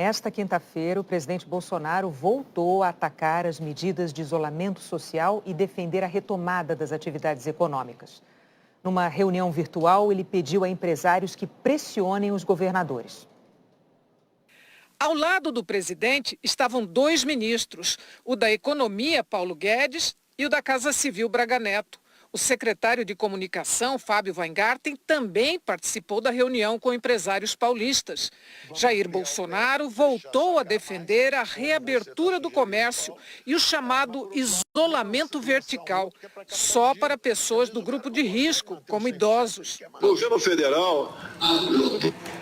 Esta quinta-feira, o presidente Bolsonaro voltou a atacar as medidas de isolamento social e defender a retomada das atividades econômicas. Numa reunião virtual, ele pediu a empresários que pressionem os governadores. Ao lado do presidente estavam dois ministros, o da Economia, Paulo Guedes, e o da Casa Civil, Braga Neto. O secretário de Comunicação, Fábio Weingarten, também participou da reunião com empresários paulistas. Jair Bolsonaro voltou a defender a reabertura do comércio e o chamado isolamento vertical, só para pessoas do grupo de risco, como idosos. O governo federal,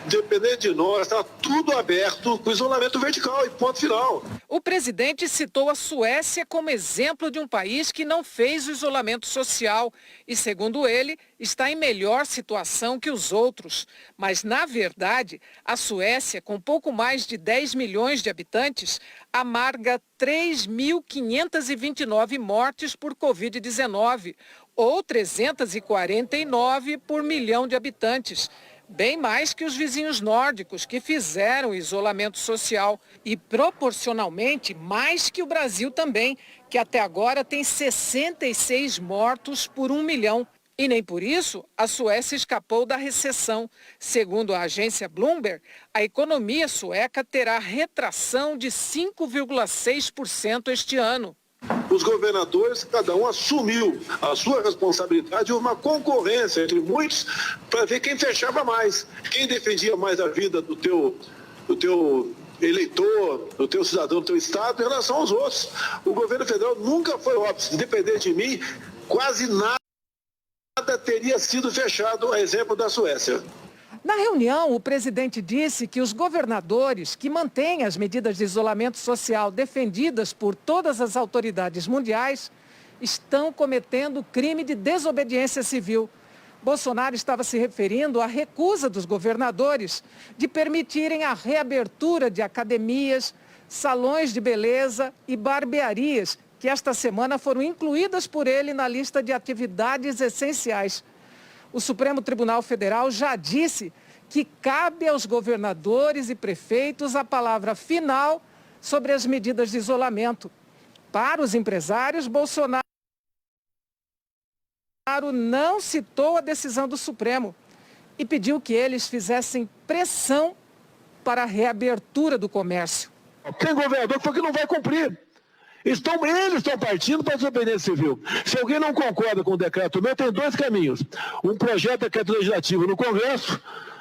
independente de nós, está tudo aberto com isolamento vertical e ponto final. O presidente citou a Suécia como exemplo de um país que não fez o isolamento social e, segundo ele, está em melhor situação que os outros. Mas, na verdade, a Suécia, com pouco mais de 10 milhões de habitantes, amarga 3.529 mortes por Covid-19, ou 349 por milhão de habitantes. Bem mais que os vizinhos nórdicos, que fizeram isolamento social. E, proporcionalmente, mais que o Brasil também, que até agora tem 66 mortos por 1 milhão. E nem por isso a Suécia escapou da recessão. Segundo a agência Bloomberg, a economia sueca terá retração de 5,6% este ano. Os governadores, cada um assumiu a sua responsabilidade, uma concorrência entre muitos para ver quem fechava mais, quem defendia mais a vida do teu eleitor, do teu cidadão, do teu estado em relação aos outros. O governo federal nunca foi óbvio, se depender de mim, quase nada teria sido fechado, a exemplo da Suécia. Na reunião, o presidente disse que os governadores que mantêm as medidas de isolamento social defendidas por todas as autoridades mundiais estão cometendo crime de desobediência civil. Bolsonaro estava se referindo à recusa dos governadores de permitirem a reabertura de academias, salões de beleza e barbearias, que esta semana foram incluídas por ele na lista de atividades essenciais. O Supremo Tribunal Federal já disse que cabe aos governadores e prefeitos a palavra final sobre as medidas de isolamento. Para os empresários, Bolsonaro não citou a decisão do Supremo e pediu que eles fizessem pressão para a reabertura do comércio. Tem governador que falou que não vai cumprir. Eles estão partindo para a desobediência civil. Se alguém não concorda com o decreto meu, tem dois caminhos. Um projeto de decreto legislativo no Congresso,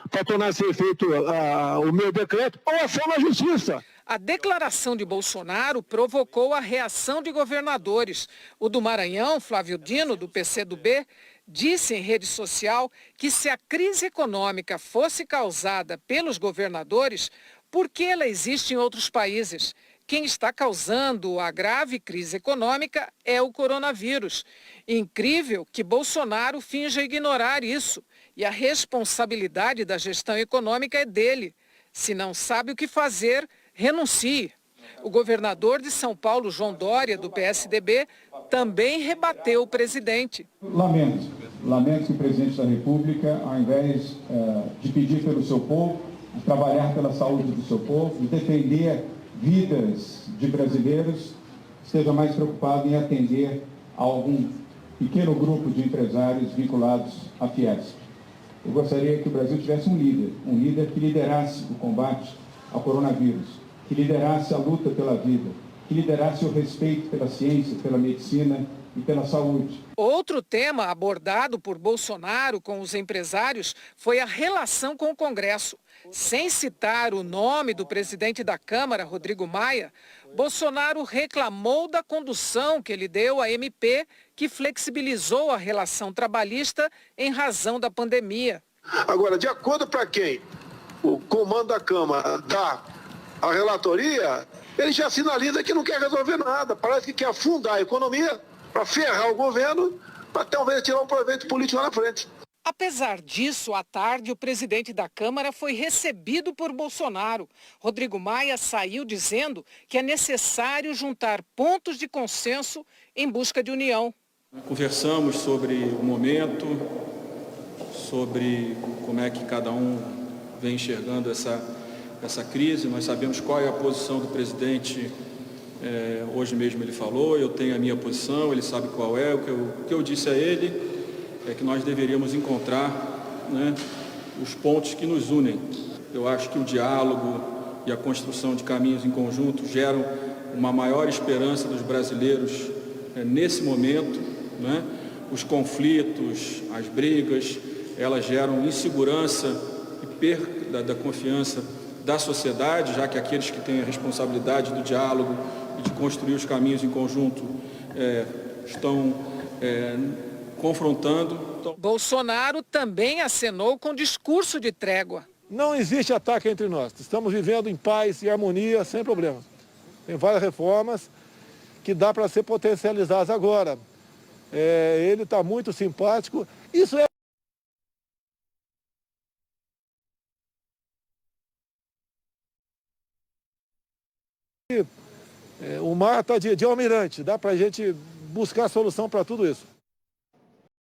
para tornar ser feito o meu decreto, ou ação na Justiça. A declaração de Bolsonaro provocou a reação de governadores. O do Maranhão, Flávio Dino, do PCdoB, disse em rede social que se a crise econômica fosse causada pelos governadores, por que ela existe em outros países? Quem está causando a grave crise econômica é o coronavírus. Incrível que Bolsonaro finja ignorar isso. E a responsabilidade da gestão econômica é dele. Se não sabe o que fazer, renuncie. O governador de São Paulo, João Dória, do PSDB, também rebateu o presidente. Lamento que o presidente da República, ao invés de pedir pelo seu povo, de trabalhar pela saúde do seu povo, de defender vidas de brasileiros, esteja mais preocupado em atender a algum pequeno grupo de empresários vinculados à Fiesp. Eu gostaria que o Brasil tivesse um líder que liderasse o combate ao coronavírus, que liderasse a luta pela vida, que liderasse o respeito pela ciência, pela medicina e pela saúde. Outro tema abordado por Bolsonaro com os empresários foi a relação com o Congresso. Sem citar o nome do presidente da Câmara, Rodrigo Maia, Bolsonaro reclamou da condução que ele deu à MP, que flexibilizou a relação trabalhista em razão da pandemia. Agora, de acordo para quem o comando da Câmara dá a relatoria, ele já sinaliza que não quer resolver nada. Parece que quer afundar a economia para ferrar o governo, para talvez tirar um proveito político lá na frente. Apesar disso, à tarde, o presidente da Câmara foi recebido por Bolsonaro. Rodrigo Maia saiu dizendo que é necessário juntar pontos de consenso em busca de união. Conversamos sobre o momento, sobre como é que cada um vem enxergando essa crise. Nós sabemos qual é a posição do presidente, hoje mesmo ele falou, eu tenho a minha posição, ele sabe qual é. O que eu disse a ele é que nós deveríamos encontrar, né, os pontos que nos unem. Eu acho que o diálogo e a construção de caminhos em conjunto geram uma maior esperança dos brasileiros nesse momento, né? Os conflitos, as brigas, elas geram insegurança e perda da confiança da sociedade, já que aqueles que têm a responsabilidade do diálogo e de construir os caminhos em conjunto estão confrontando. Bolsonaro também acenou com discurso de trégua. Não existe ataque entre nós. Estamos vivendo em paz e harmonia, sem problema. Tem várias reformas que dá para ser potencializadas agora. Ele está muito simpático. Isso é o mar está de almirante. Dá para a gente buscar solução para tudo isso.